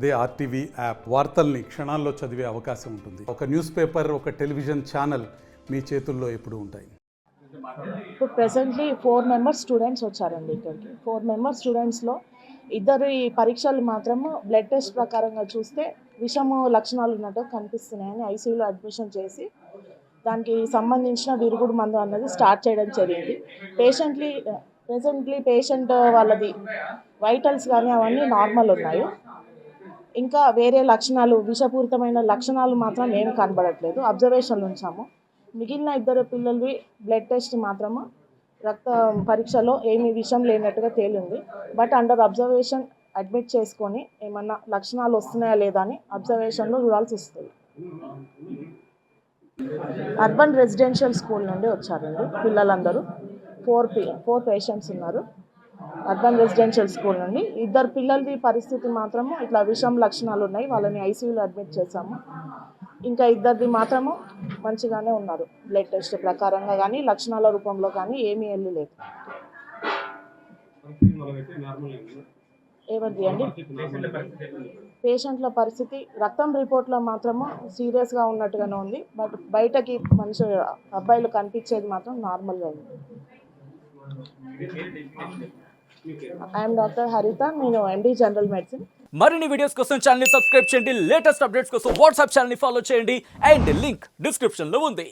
అదే RTV app వార్తల్ని క్షణాల్లో చదివే అవకాశం ఉంటుంది. ఒక న్యూస్ పేపర్, ఒక టెలివిజన్ ఛానల్ మీ చేతుల్లో ఎప్పుడూ ఉంటాయి. ఇప్పుడు ప్రెసెంట్లీ 4 మెంబర్స్ స్టూడెంట్స్ వచ్చారండి ఇక్కడికి. 4 మెంబర్స్ స్టూడెంట్స్లో ఇద్దరు ఈ పరీక్షలు మాత్రము బ్లడ్ టెస్ట్ ప్రకారంగా చూస్తే విషము లక్షణాలు ఉన్నట్టు కనిపిస్తున్నాయని ఐసీయూలో అడ్మిషన్ చేసి దానికి సంబంధించిన విరుగుడు మందు అన్నది స్టార్ట్ చేయడం జరిగింది. ప్రెసెంట్లీ పేషెంట్ వాళ్ళది వైటల్స్ కానీ అవన్నీ నార్మల్ ఉన్నాయి. ఇంకా వేరే లక్షణాలు, విషపూరితమైన లక్షణాలు మాత్రం ఏం కనబడట్లేదు. అబ్జర్వేషన్లు ఉంచాము. మిగిలిన ఇద్దరు పిల్లలవి బ్లడ్ టెస్ట్ మాత్రము రక్త పరీక్షలో ఏమీ విషయం లేనట్టుగా తేలింది. బట్ అండర్ అబ్జర్వేషన్ అడ్మిట్ చేసుకొని ఏమన్నా లక్షణాలు వస్తున్నాయా లేదా అని అబ్జర్వేషన్లో చూడాల్సి వస్తుంది. అర్బన్ రెసిడెన్షియల్ స్కూల్ నుండి వచ్చారండి పిల్లలందరూ. 4 పేషెంట్స్ ఉన్నారు అర్బన్ రెసిడెన్షియల్ స్కూల్ నుండి. ఇద్దరు పిల్లలది పరిస్థితి మాత్రము ఇట్లా విషం లక్షణాలు ఉన్నాయి, వాళ్ళని ఐసీయూలో అడ్మిట్ చేశాము. ఇంకా ఇద్దరిది మాత్రము మంచిగానే ఉన్నారు. బ్లడ్ టెస్ట్ ప్రకారంగా కానీ లక్షణాల రూపంలో కానీ ఏమీ లేదు. ఎవరిది అండి? పేషెంట్ల పరిస్థితి రక్తం రిపోర్ట్లో మాత్రము సీరియస్గా ఉన్నట్టుగానే ఉంది. బట్ బయటకి మనిషి అబ్బాయిలు కనిపించేది మాత్రం నార్మల్గా ఉంది. ఐఎమ్ డాక్టర్ హరిత, నేను ఎండి జనరల్ మెడిసిన్. మరిన్ని వీడియోస్ కోసం ఛానల్ ని సబ్స్క్రైబ్ చేయండి. లేటెస్ట్ అప్డేట్స్ కోసం వాట్సాప్ ఛానల్ ని ఫాలో చేయండి. అండ్ లింక్ డిస్క్రిప్షన్ లో ఉంది.